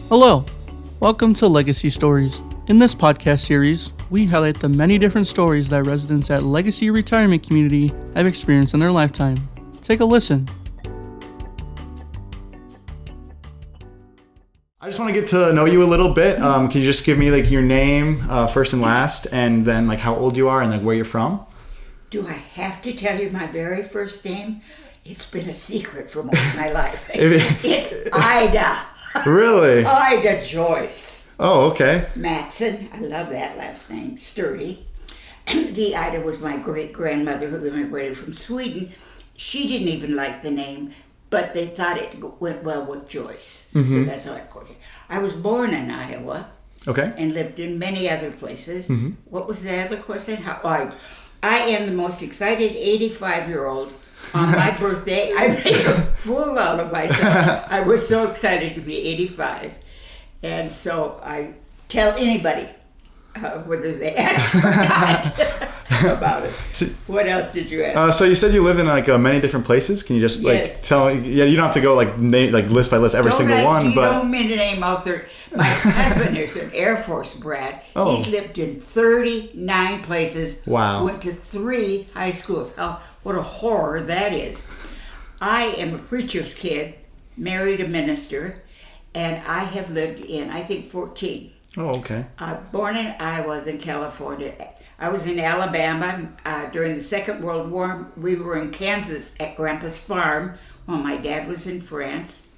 Hello, welcome to Legacy Stories. In this podcast series, we highlight the many different stories that residents at Legacy Retirement Community have experienced in their lifetime. Take a listen. I just want to get to know you a little bit. Can you just give me your name, first and last, and then how old you are and where you're from? Do I have to tell you my very first name? It's been a secret for most of my life. It's Ida. Really? Ida Joyce. Oh, okay. Matson. I love that last name. Sturdy. The Ida was my great-grandmother who immigrated from Sweden. She didn't even like the name, but they thought it went well with Joyce. Mm-hmm. So that's how I called it. I was born in Iowa. Okay. And lived in many other places. Mm-hmm. What was the other question? I am the most excited 85-year-old. On my birthday, I made a fool out of myself. I was so excited to be 85. And so I tell anybody, whether they ask or not, about it. What else did you ask? So you said you live in many different places. Can you just Yes. tell me? Yeah, you don't have to go name list by list every single one. You don't mean to name all 30. My husband is an Air Force brat. Oh. He's lived in 39 places. Wow. Went to 3 high schools. What a horror that is. I am a preacher's kid, married a minister, and I have lived in, I think, 14. Oh, okay. Born in Iowa, then California. I was in Alabama during the Second World War. We were in Kansas at Grandpa's farm while my dad was in France.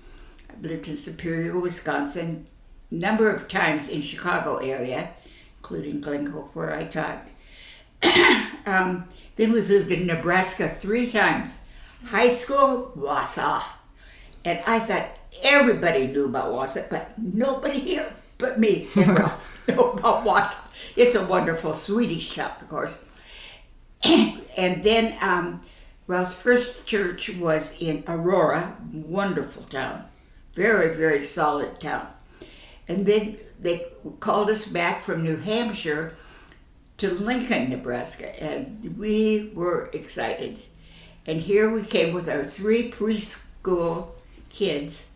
I lived in Superior, Wisconsin, number of times in Chicago area, including Glencoe, where I taught. Then we've lived in Nebraska 3 times. High school, Wausau. And I thought everybody knew about Wausau, but nobody here but me and Ralph knew about Wausau. It's a wonderful Swedish town, of course. And then Ralph's first church was in Aurora, wonderful town. Very, very solid town. And then they called us back from New Hampshire to Lincoln, Nebraska, and we were excited. And here we came with our 3 preschool kids,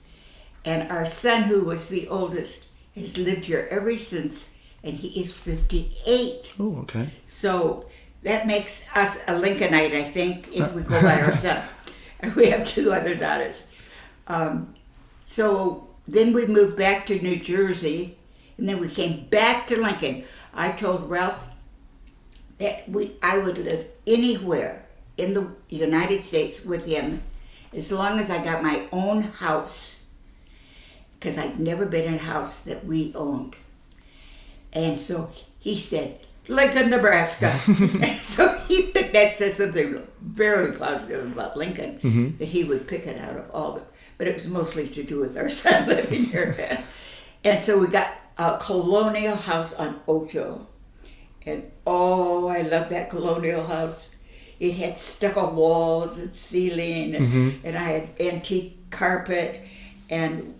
and our son, who was the oldest, has lived here ever since, and he is 58. Oh, okay. So that makes us a Lincolnite, I think, if we go by our son. And we have 2 other daughters. So then we moved back to New Jersey, and then we came back to Lincoln. I told Ralph that I would live anywhere in the United States with him as long as I got my own house, because I'd never been in a house that we owned. And so he said, Lincoln, Nebraska. So he picked that, says something very positive about Lincoln, mm-hmm. that he would pick it out of all the, but it was mostly to do with our son living here. And so we got a colonial house on Ocho. And I love that colonial house. It had stucco walls and ceiling, and, mm-hmm. and I had antique carpet, and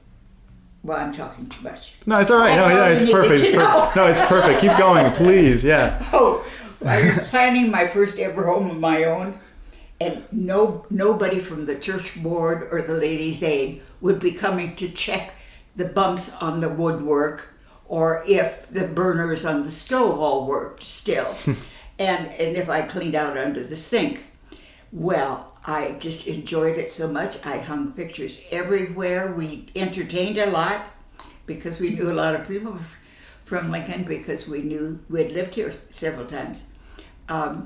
I'm talking too much. No, it's all right. No, it's perfect. No, it's perfect. Keep going, please. Yeah. I was planning my first ever home of my own, and nobody from the church board or the ladies' aid would be coming to check the bumps on the woodwork, or if the burners on the stove all worked still, and if I cleaned out under the sink. Well, I just enjoyed it so much. I hung pictures everywhere. We entertained a lot because we knew a lot of people from Lincoln, because we knew we had lived here several times. I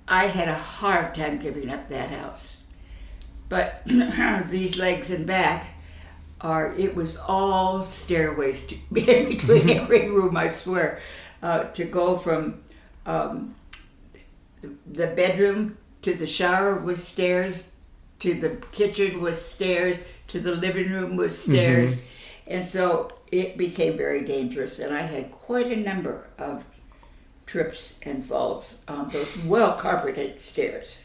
had a hard time giving up that house, but these legs and back, it was all stairways in between every room, I swear, to go from the bedroom to the shower was stairs, to the kitchen was stairs, to the living room was stairs. Mm-hmm. And so it became very dangerous, and I had quite a number of trips and falls on those well-carpeted stairs.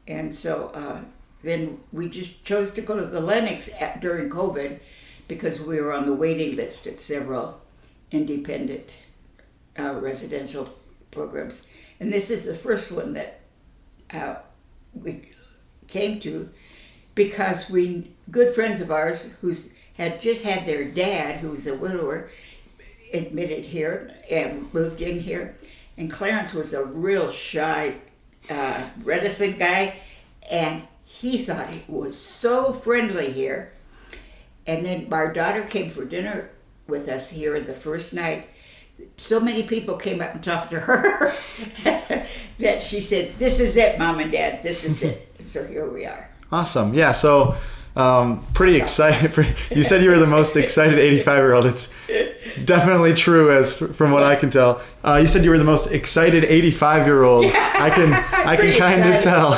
And so then we just chose to go to the Lenox during COVID, because we were on the waiting list at several independent residential programs. And this is the first one that we came to, because good friends of ours who had just had their dad, who was a widower, admitted here and moved in here. And Clarence was a real shy, reticent guy, and he thought it was so friendly here. And then our daughter came for dinner with us here the first night. So many people came up and talked to her that she said, "This is it, Mom and Dad, this is it." And so here we are. Awesome. Yeah, so pretty excited. You said you were the most excited 85-year-old. It's definitely true, as from what I can tell. You said you were the most excited 85-year-old. Yeah, I can kind of tell.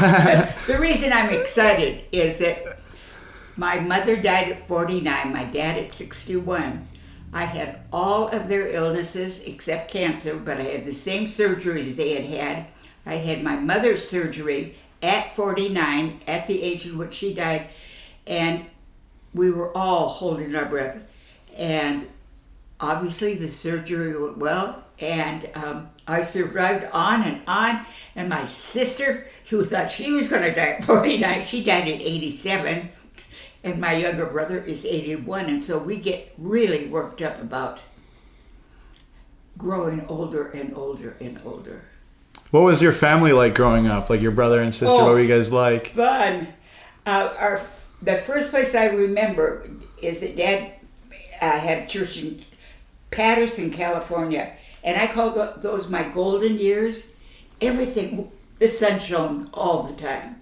The reason I'm excited is that my mother died at 49, my dad at 61. I had all of their illnesses except cancer, but I had the same surgeries they had had. I had my mother's surgery at 49, at the age in which she died, and we were all holding our breath. And obviously the surgery went well, and I survived on, and my sister, who thought she was going to die at 49, she died at 87, and my younger brother is 81, and so we get really worked up about growing older and older and older. What was your family like growing up? Like your brother and sister, what were you guys like? Fun. The first place I remember is that Dad had church in Patterson, California, and I call those my golden years. Everything, the sun shone all the time,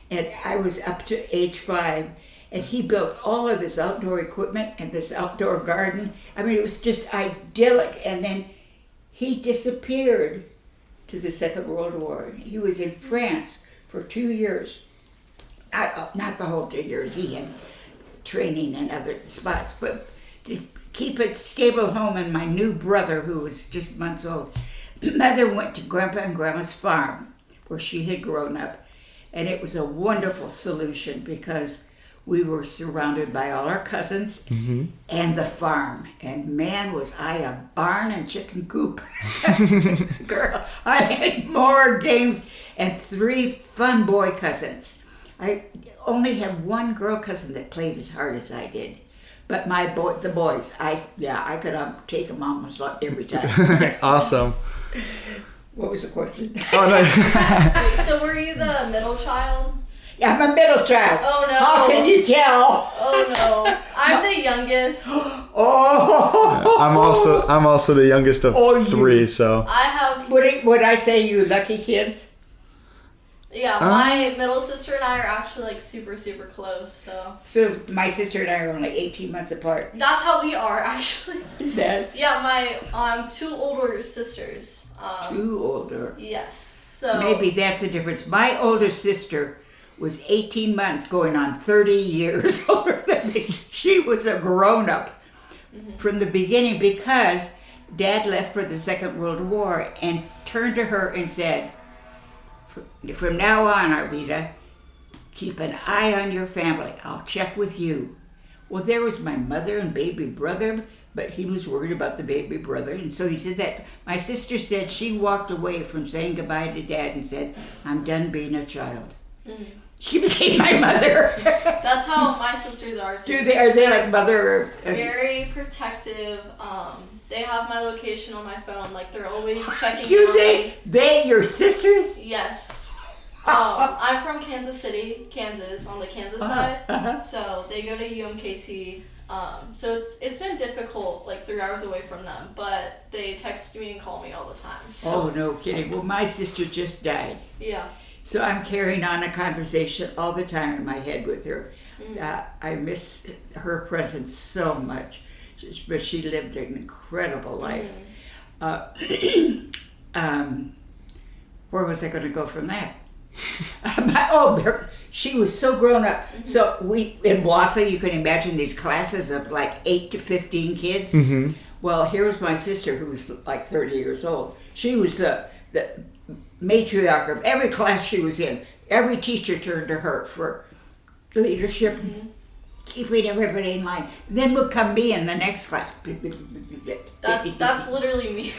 and I was up to age 5. And he built all of this outdoor equipment and this outdoor garden. I mean, it was just idyllic. And then he disappeared to the Second World War. He was in France for 2 years. Not the whole 2 years. He had training in other spots. But to keep a stable home, and my new brother, who was just months old, Mother went to Grandpa and Grandma's farm where she had grown up. And it was a wonderful solution because we were surrounded by all our cousins and the farm. And man, was I a barn and chicken coop. Girl, I had more games and 3 fun boy cousins. I only had 1 girl cousin that played as hard as I did. But the boys, I could take them almost every time. Awesome. What was the question? Oh, no. So were you the middle child? Yeah, I'm a middle child. Oh no. How can you tell? Oh no. I'm the youngest. Oh. I'm also the youngest of 3, so. I have. Would I say you lucky kids? Yeah, my middle sister and I are actually like super, super close. So my sister and I are only 18 months apart. That's how we are actually. Dad? Yeah, my 2 older sisters. 2 older. Yes. So maybe that's the difference. My older sister was 18 months going on 30 years older than me. She was a grown-up from the beginning because Dad left for the Second World War and turned to her and said, "From now on, Arvita, keep an eye on your family. I'll check with you." Well, there was my mother and baby brother, but he was worried about the baby brother. And so he said that. My sister said she walked away from saying goodbye to Dad and said, "I'm done being a child." She became my mother. That's how my sisters are too. Are they like mother? Very protective. They have my location on my phone. Like they're always checking. Do they? They your sisters? Yes. I'm from Kansas City, Kansas, on the Kansas side. So they go to UMKC. So it's been difficult, like 3 hours away from them, but they text me and call me all the time. So. Oh, no kidding. Well, my sister just died. Yeah. So I'm carrying on a conversation all the time in my head with her. I miss her presence so much, but she lived an incredible life. Where was I going to go from that? She was so grown up. So in Wausau, you can imagine these classes of like 8 to 15 kids. Well, here was my sister who was like 30 years old. She was the matriarch of every class she was in. Every teacher turned to her for leadership, keeping everybody in line. Then would come me in the next class. That's literally me.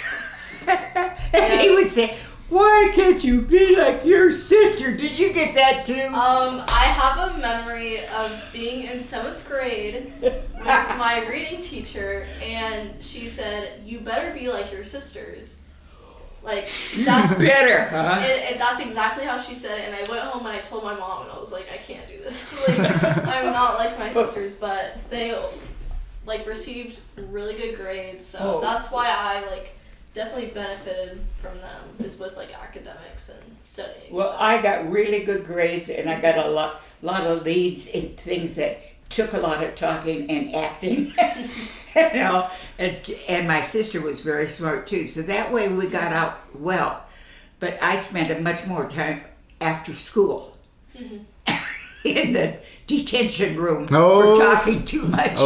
And he would say, Why can't you be like your sister? Did you get that too? I have a memory of being in 7th grade with my reading teacher, and she said, "You better be like your sisters." Like, that's better, huh? And that's exactly how she said it. And I went home and I told my mom, and I was like, "I can't do this. Like, I'm not like my sisters." But they like received really good grades, so that's why I like definitely benefited from them, is with like academics and studying. Well, I got really good grades, and I got a lot of leads in things that took a lot of talking and acting. You know, and my sister was very smart too, so that way we got out well. But I spent a much more time after school in the detention room for talking too much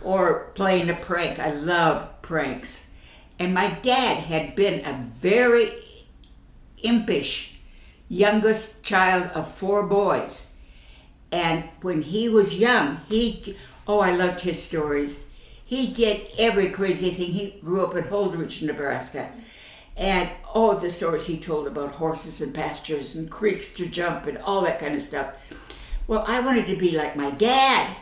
or playing a prank. I loved pranks. And my dad had been a very impish youngest child of 4 boys. And when he was young, I loved his stories. He did every crazy thing. He grew up in Holdridge, Nebraska. And the stories he told about horses and pastures and creeks to jump and all that kind of stuff. Well, I wanted to be like my dad.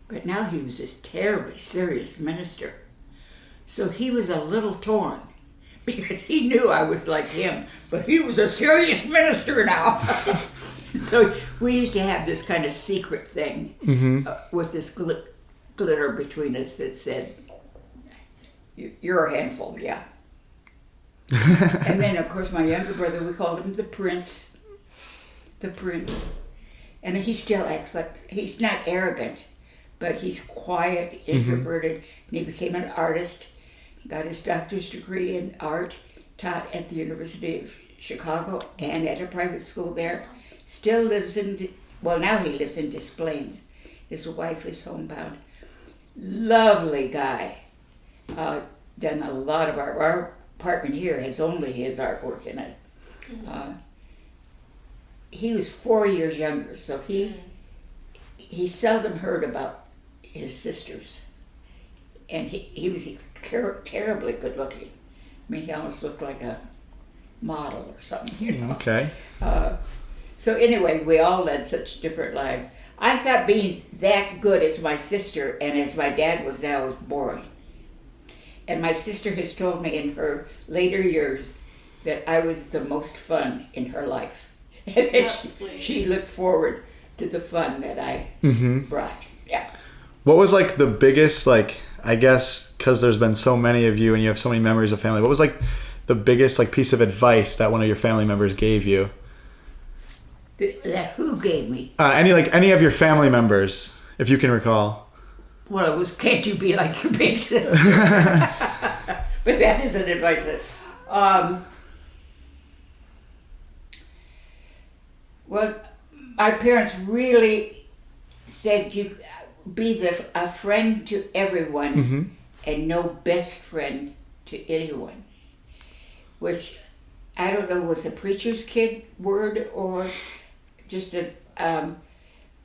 But now he was this terribly serious minister. So he was a little torn because he knew I was like him, but he was a serious minister now. So we used to have this kind of secret thing with this glitter between us that said, "You're a handful, yeah." And then, of course, my younger brother, we called him the Prince. The Prince. And he still acts like, he's not arrogant, but he's quiet, introverted, and he became an artist. Got his doctor's degree in art, taught at the University of Chicago and at a private school there. Still lives now he lives in Des Plaines. His wife is homebound. Lovely guy. Done a lot of art. Our apartment here has only his artwork in it. He was 4 years younger, so he seldom heard about his sisters. And he was terribly good looking. I mean, he almost looked like a model or something, you know. Okay. So anyway, we all led such different lives. I thought being that good as my sister and as my dad was now was boring. And my sister has told me in her later years that I was the most fun in her life. And she looked forward to the fun that I brought. Yeah. What was like the biggest, like, I guess, because there's been so many of you and you have so many memories of family, what was like the biggest like piece of advice that one of your family members gave you? That who gave me? Any of your family members, if you can recall. Well, it was, "Can't you be like your big sister?" But that isn't advice that. Well, my parents really said you be a friend to everyone and no best friend to anyone, which I don't know was a preacher's kid word or just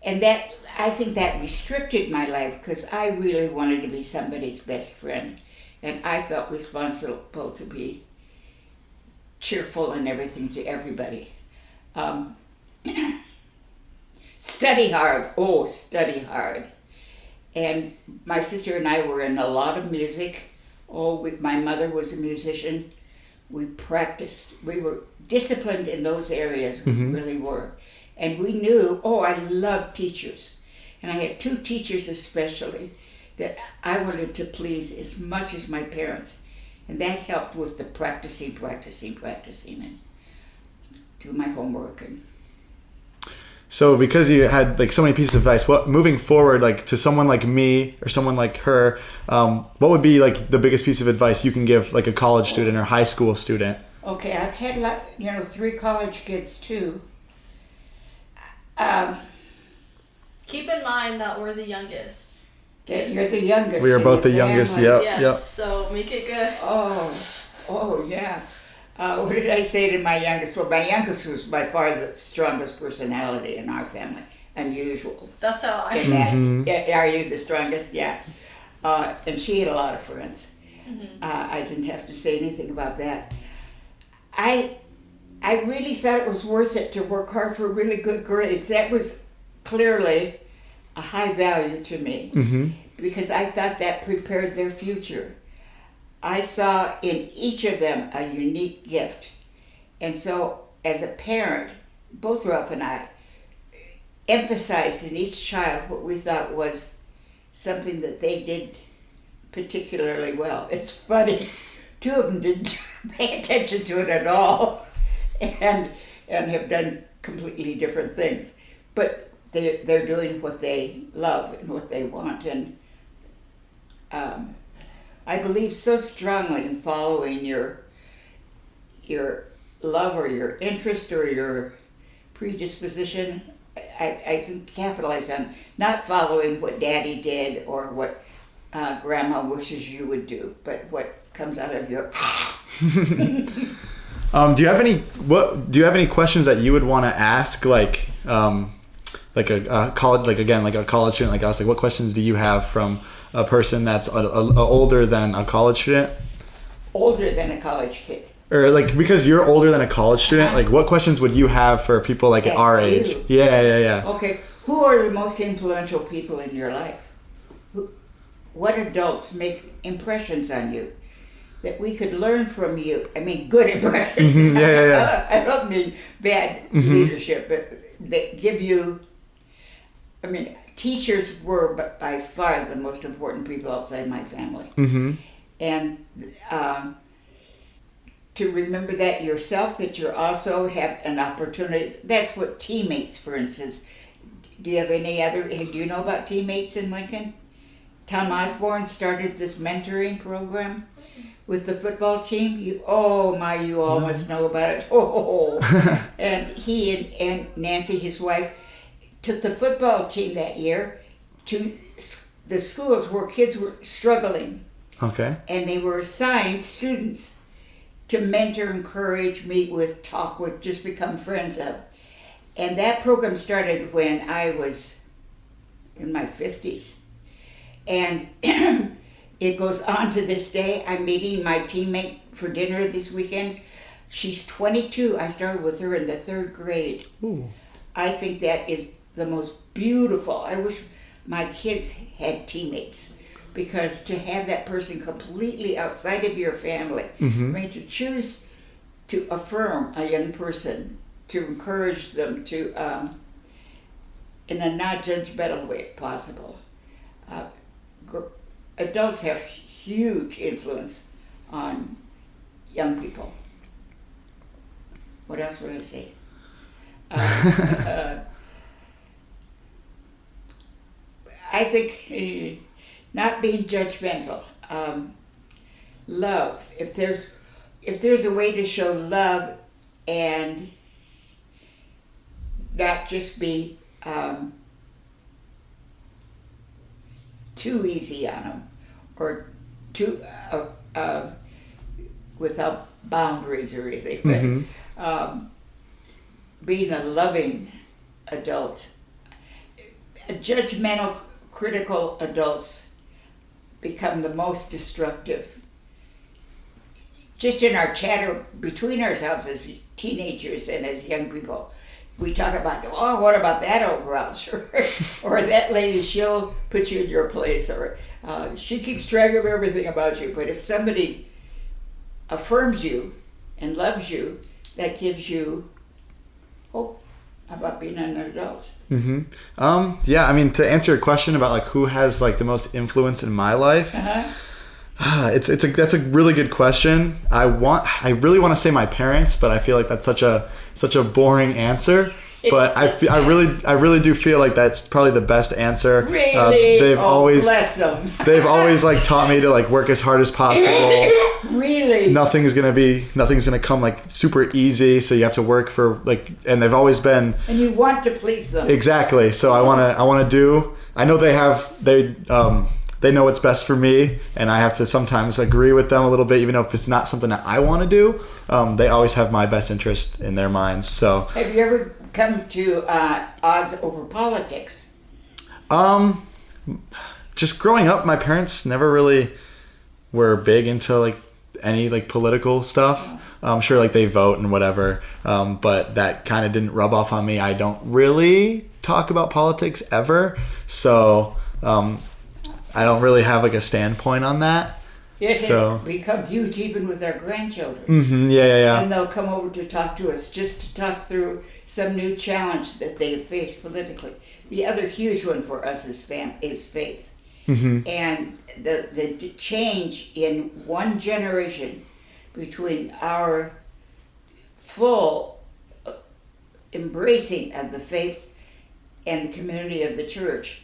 and that, I think that restricted my life because I really wanted to be somebody's best friend, and I felt responsible to be cheerful and everything to everybody. Study hard. Study hard. And my sister and I were in a lot of music. My mother was a musician. We practiced. We were disciplined in those areas. We really were. And we knew, I loved teachers. And I had 2 teachers especially that I wanted to please as much as my parents. And that helped with the practicing, and do my homework. And so because you had like so many pieces of advice, moving forward, like to someone like me or someone like her, what would be like the biggest piece of advice you can give like a college student or high school student? Okay, I've had 3 college kids too. Keep in mind that we're the youngest. That you're the youngest. We are both the youngest. Yep. Yes, Yep. So make it good. Oh yeah. What did I say to my youngest? Well, my youngest was by far the strongest personality in our family. Unusual. That's how I am. Are you the strongest? Yes. And she had a lot of friends. I didn't have to say anything about that. I really thought it was worth it to work hard for really good grades. That was clearly a high value to me because I thought that prepared their future. I saw in each of them a unique gift. And so as a parent, both Ralph and I emphasized in each child what we thought was something that they did particularly well. It's funny, two of them didn't pay attention to it at all and have done completely different things. But they're doing what they love and what they want. And I believe so strongly in following your love or your interest or your predisposition. I can capitalize on not following what Daddy did or what Grandma wishes you would do, but what comes out of your. Do you have any questions that you would want to ask, like a college, like a college student like us? Like, what questions do you have from a person that's older than a college student? Older than a college kid. Or like, because you're older than a college student, like what questions would you have for people like at our age? Yeah. Okay, who are the most influential people in your life? What adults make impressions on you that we could learn from you? I mean, good impressions. Yeah. I don't mean bad leadership, but that give you. I mean, teachers were by far the most important people outside my family, and. To remember that yourself, that you also have an opportunity. That's what teammates, for instance. Do you have any other, do you know about teammates in Lincoln? Tom Osborne started this mentoring program with the football team. You all must know about it. And he and Nancy, his wife, took the football team that year to the schools where kids were struggling. Okay. And they were assigned students to mentor, encourage, meet with, talk with, just become friends of. And that program started when I was in my 50s. And it goes on to this day. I'm meeting my teammate for dinner this weekend. She's 22. I started with her in the 3rd grade. Ooh. I think that is the most beautiful. I wish my kids had teammates. Because to have that person completely outside of your family, I mean, to choose to affirm a young person, to encourage them to, in a non-judgmental way if possible. Adults have huge influence on young people. What else would I say? I think... not being judgmental. Love. If there's a way to show love and not just be too easy on them or too without boundaries or anything, but being a loving adult. Judgmental, critical adults become the most destructive. Just in our chatter between ourselves as teenagers and as young people, we talk about, oh, what about that old grouch? Or that lady, she'll put you in your place, or she keeps track of everything about you. But if somebody affirms you and loves you, that gives you hope about being an adult. Yeah, I mean, to answer your question about like who has like the most influence in my life, that's a really good question. I really want to say my parents, but I feel like that's such a boring answer. But I really do feel like that's probably the best answer. Really? Bless them. They've always like taught me to like work as hard as possible. Really? Nothing's gonna come like super easy, so you have to work for like, and they've always been. And you want to please them. Exactly. So I know they know what's best for me, and I have to sometimes agree with them a little bit, even if it's not something that I want to do. They always have my best interest in their minds. So. Have you ever come to odds over politics? Just growing up, my parents never really were big into like any like political stuff. I'm sure like they vote and whatever, but that kind of didn't rub off on me. I don't really talk about politics ever, so I don't really have like a standpoint on that. It has become huge even with our grandchildren. Mm-hmm, yeah. And they'll come over to talk to us just to talk through some new challenge that they have faced politically. The other huge one for us is faith. Mm-hmm. And the change in one generation between our full embracing of the faith and the community of the church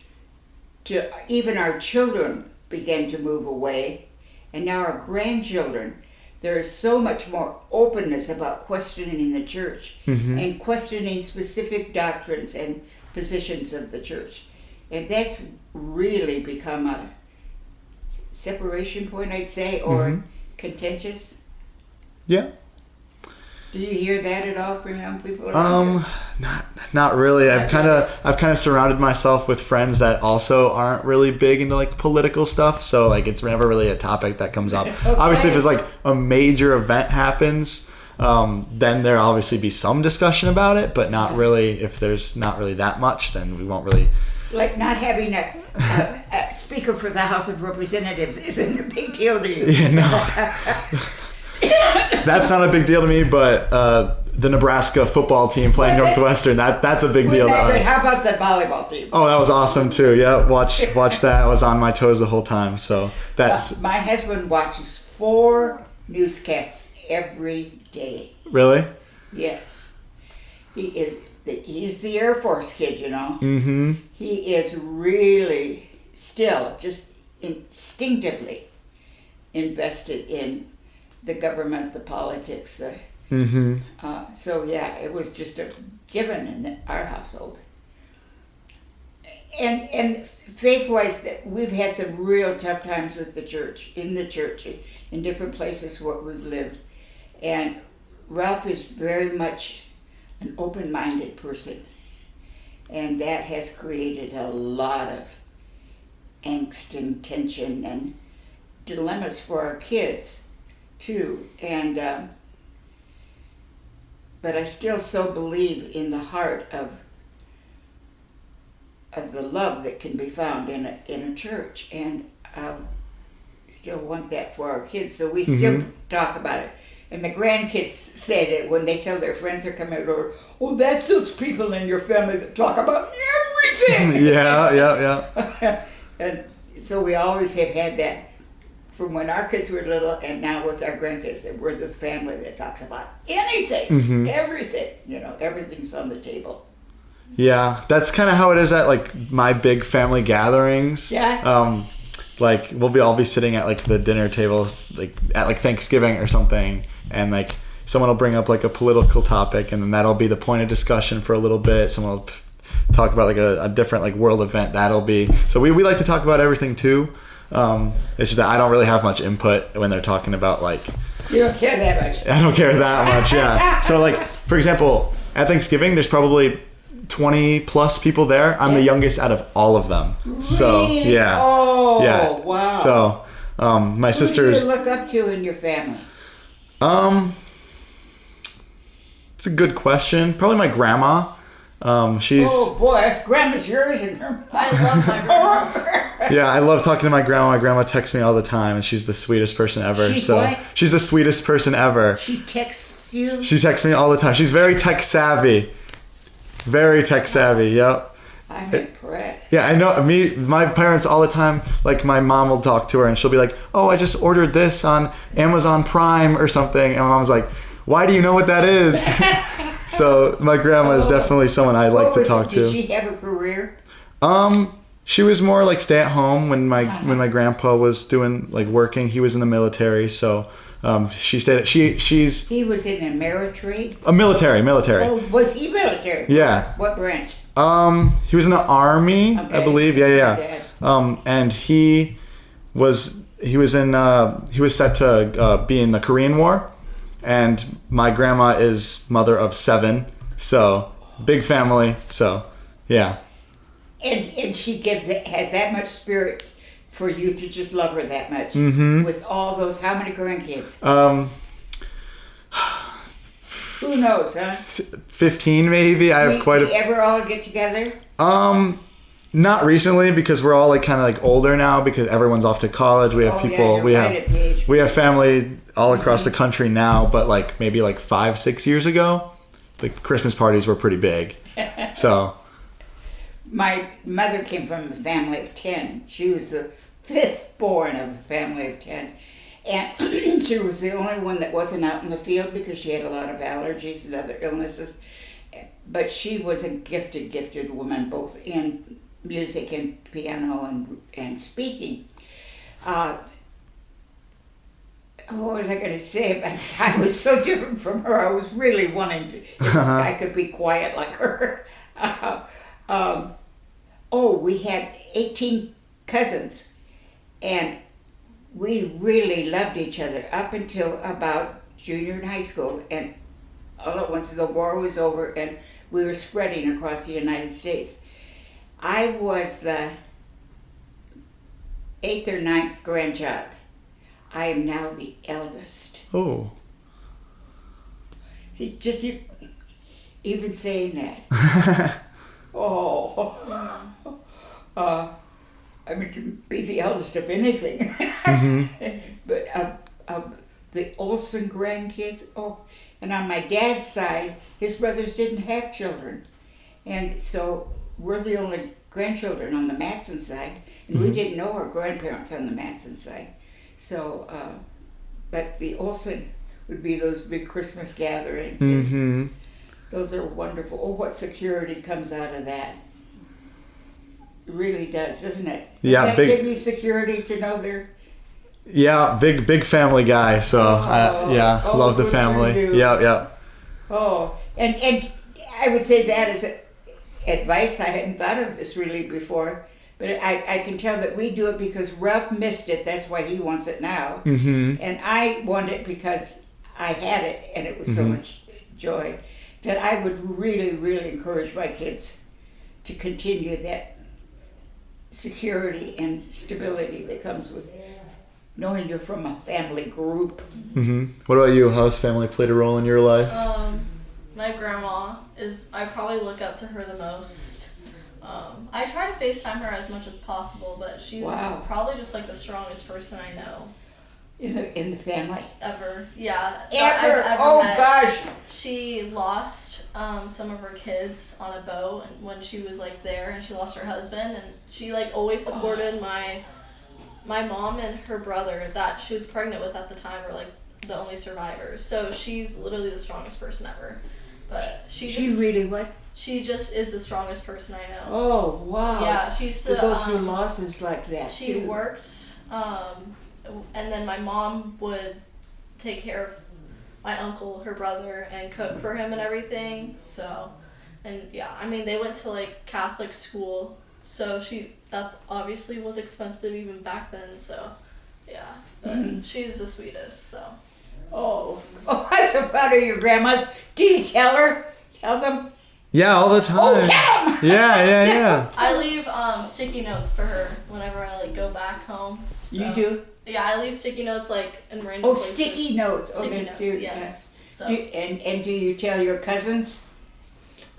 to even our children began to move away. And now our grandchildren, there is so much more openness about questioning the church and questioning specific doctrines and positions of the church. And that's really become a separation point, I'd say, or contentious. Yeah. Do you hear that at all from young people around here? Not really. I've kind of surrounded myself with friends that also aren't really big into like political stuff, so like it's never really a topic that comes up. Okay. Obviously, if it's like a major event happens, then there'll obviously be some discussion about it, but not really. If there's not really that much, then we won't really. Like not having a speaker for the House of Representatives isn't a big deal to you. Yeah, no. That's not a big deal to me, but the Nebraska football team playing Northwestern, that's a big deal to us. How about the volleyball team? Oh, that was awesome too. Yeah, watch that. I was on my toes the whole time. So that's my husband watches 4 newscasts every day. Really? Yes, he's the Air Force kid, you know. Mm-hmm. He is really still just instinctively invested in the government, the politics. So yeah, it was just a given in our household. And faith-wise, that we've had some real tough times with the church, in different places where we've lived. And Ralph is very much an open-minded person. And that has created a lot of angst and tension and dilemmas for our kids too. And but I still so believe in the heart of the love that can be found in a church, and still want that for our kids. So we still talk about it. And the grandkids say that when they tell their friends they're coming over, oh, that's those people in your family that talk about everything. Yeah. And so we always have had that from when our kids were little, and now with our grandkids, that we're the family that talks about anything, everything. You know, everything's on the table. Yeah, that's kind of how it is at like my big family gatherings. Yeah. Like we'll all be sitting at like the dinner table, like at like Thanksgiving or something, and like someone will bring up like a political topic, and then that'll be the point of discussion for a little bit. Someone will talk about like a different like world event. That'll be so we like to talk about everything too. It's just that I don't really have much input when they're talking about like. You don't care that much. I don't care that much. Yeah. So like for example, at Thanksgiving, there's probably 20 plus people there. I'm the youngest out of all of them. So yeah. Oh, yeah. Wow. So my sisters. Who do you look up to in your family? It's a good question. Probably my grandma. She's. Oh boy, grandma's yours and her. I love my grandma. Yeah, I love talking to my grandma. My grandma texts me all the time, and she's the sweetest person ever. She's what? She's the sweetest person ever. She texts you? She texts me all the time. She's very tech savvy. Very tech savvy. Yep. I'm impressed. Yeah, I know. My parents all the time, like my mom will talk to her and she'll be like, oh, I just ordered this on Amazon Prime or something. And my mom's like, why do you know what that is? So my grandma is definitely someone I like to talk to. Did she have a career? She was more like stay at home when my grandpa was doing like working. He was in the military, so she stayed. She's. He was in Ameritrade. A military. Oh, was he military? Yeah. What branch? He was in the army, okay. I believe. Yeah. And he was set to be in the Korean War, and my grandma is mother of 7, so big family. So, yeah. And she has that much spirit for you to just love her that much. Mm-hmm. With all those, how many grandkids? Who knows, huh? 15 maybe. I have quite Do you ever all get together? Not recently because we're all like kind of like older now because everyone's off to college. We have people. Yeah, we right at the age. have family all across the country now. But like maybe like 5-6 years ago, the Christmas parties were pretty big. So My mother came from a family of 10. She was the 5th born of a family of 10. And she was the only one that wasn't out in the field because she had a lot of allergies and other illnesses. But she was a gifted woman, both in music and piano and speaking. What was I going to say? I was so different from her. I was really wanting to, if I could be quiet like her. We had 18 cousins, and we really loved each other up until about junior in high school. And all at once the war was over and we were spreading across the United States. I was the 8th or 9th grandchild. I am now the eldest. oh, See, just even saying that. I mean, to be the eldest of anything. But the Olsen grandkids, and on my dad's side, his brothers didn't have children. And so we're the only grandchildren on the Matson side, and we didn't know our grandparents on the Matson side. So, but the Olsen would be those big Christmas gatherings. And those are wonderful. Oh, what security comes out of that. It really does, doesn't it? Yeah, Does that give you security to know they're... yeah, big family guy. So love the good family. for you. Yeah. Oh, and I would say that as advice. I hadn't thought of this really before, but I can tell that we do it because Ralph missed it. That's why he wants it now. And I want it because I had it, and it was so much joy that I would really encourage my kids to continue that security and stability that comes with knowing you're from a family group. What about you? How's family played a role in your life? My grandma I probably look up to her the most. I try to FaceTime her as much as possible, but she's probably just like the strongest person I know. In the family? Ever. Yeah. Ever? I've Oh met. gosh. She lost some of her kids on a boat when she was like there, and she lost her husband, and she like always supported my mom and her brother that she was pregnant with at the time were like the only survivors. So she's literally the strongest person ever. But she really what? She just is the strongest person I know. Oh wow. Yeah, she's to go through losses like that. She worked, and then my mom would take care of my uncle, her brother, and cook for him and everything. So, and yeah, I mean they went to like Catholic school, so that's obviously was expensive even back then. So, yeah, but she's the sweetest. So. Oh, I'm so proud of your grandmas. Do you tell her? Tell them? Yeah, all the time. Oh, tell them! Yeah. I leave sticky notes for her whenever I like go back home. So. You do? Yeah, I leave sticky notes like in random places. Sticky notes. Sticky That's notes, cute. yes. So. And do you tell your cousins?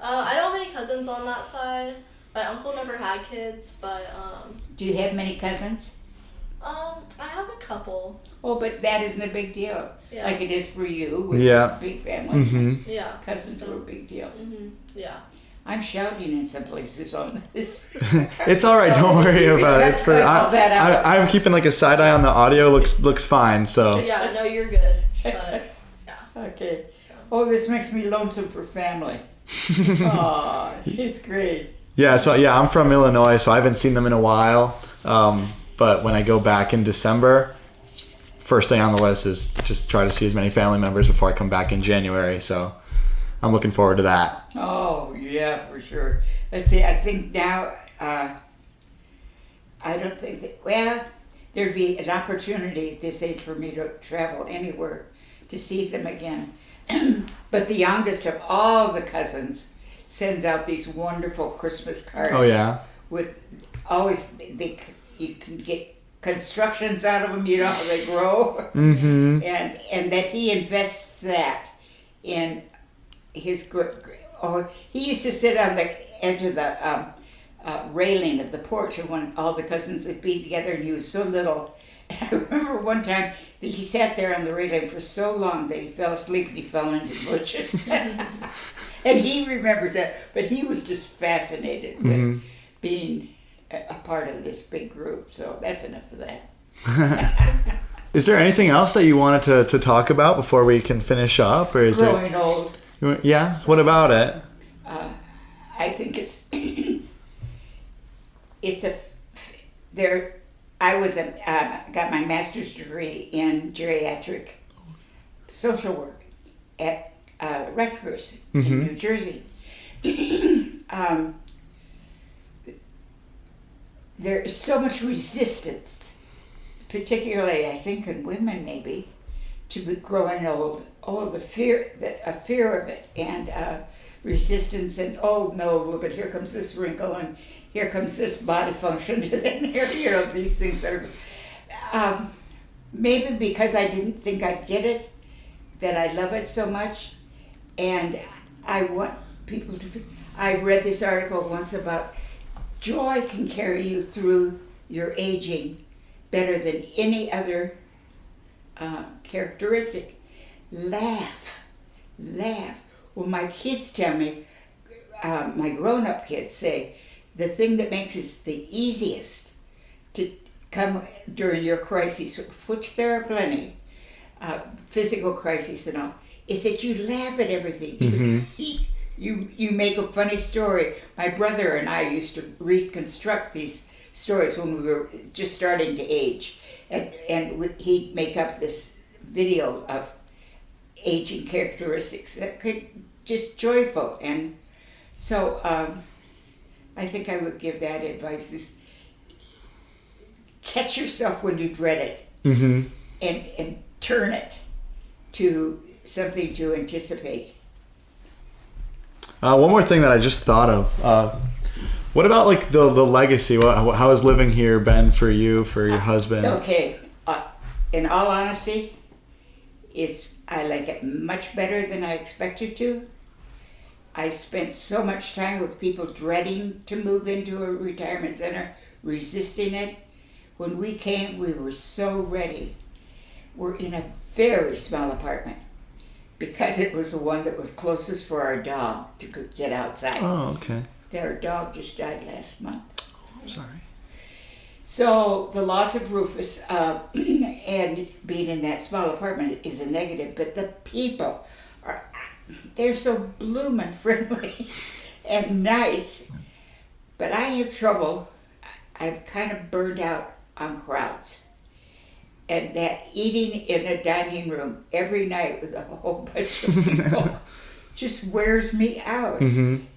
I don't have any cousins on that side. My uncle never had kids, but Do you have many cousins? I have a couple. Oh, but that isn't a big deal. Yeah. Like it is for you with Yeah. a big family. Yeah. Cousins were a big deal. Yeah. I'm shouting in some places on this. It's all right. Don't worry about it. It's for I'm keeping like a side eye on the audio. Looks fine. So. Yeah. No, you're good. But yeah. Okay. Oh, this makes me lonesome for family. Oh, he's great. Yeah. So yeah, I'm from Illinois, so I haven't seen them in a while. But when I go back in December, first thing on the list is just try to see as many family members before I come back in January. So I'm looking forward to that. Oh, yeah, for sure. Let's see, I think now, I don't think that, well, there'd be an opportunity at this age for me to travel anywhere to see them again. But the youngest of all the cousins sends out these wonderful Christmas cards. Oh, yeah? With always, you can get constructions out of them, you know how they grow. And that he invests that in he used to sit on the edge of the railing of the porch, and when all the cousins would be together, and he was so little. And I remember one time that he sat there on the railing for so long that he fell asleep and he fell into the bushes. And he remembers that, but he was just fascinated with being a part of this big group. So that's enough of that. Is there anything else that you wanted to talk about before we can finish up, or is Growing old. Yeah. What about it? I think it's there. I was got my master's degree in geriatric social work at Rutgers in New Jersey. There is so much resistance, particularly I think in women maybe, to be growing old. Oh, a fear of it, and resistance, and oh no, look at, here comes this wrinkle, and here comes this body function, and here these things that are maybe because I didn't think I'd get it, that I love it so much, and I want people to. I read this article once about joy can carry you through your aging better than any other characteristic. Laugh. Well, my kids tell me, my grown-up kids say, the thing that makes it the easiest to come during your crises, which there are plenty, physical crises and all, is that you laugh at everything. You make a funny story. My brother and I used to reconstruct these stories when we were just starting to age, and he'd make up this video of aging characteristics that could just joyful. And so I think I would give that advice, is catch yourself when you dread it, and turn it to something to anticipate. One more thing that I just thought of. What about like the legacy? How has living here been for you, for your husband? Okay, in all honesty, I like it much better than I expected to. I spent so much time with people dreading to move into a retirement center, resisting it. When we came, we were so ready. We're in a very small apartment because it was the one that was closest for our dog to get outside. Oh, okay. Our dog just died last month. Oh, I'm sorry. So the loss of Rufus and being in that small apartment is a negative, but the people they're so bloomin' friendly and nice. But I have trouble. I've kind of burned out on crowds. And that eating in a dining room every night with a whole bunch of people just wears me out. And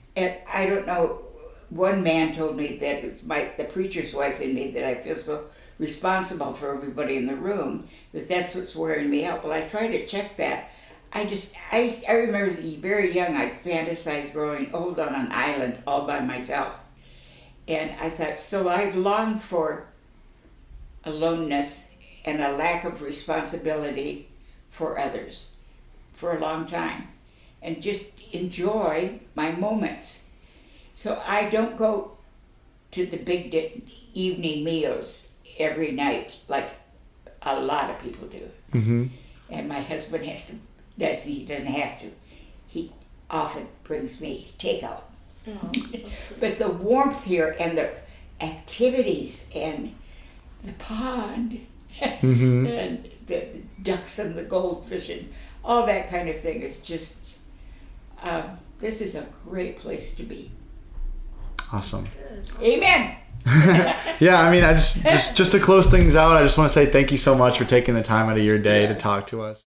I don't know, one man told me that it's the preacher's wife in me, that I feel so responsible for everybody in the room, that's what's wearing me out. Well, I try to check that. I remember as very young, I'd fantasize growing old on an island all by myself. And I thought, so I've longed for aloneness and a lack of responsibility for others for a long time, and just enjoy my moments. So I don't go to the big evening meals every night like a lot of people do. And my husband he doesn't have to. He often brings me takeout. But the warmth here and the activities and the pond and the ducks and the goldfish and all that kind of thing is just, this is a great place to be. Awesome. Amen. Yeah, I mean, I just to close things out, I just want to say thank you so much for taking the time out of your day to talk to us.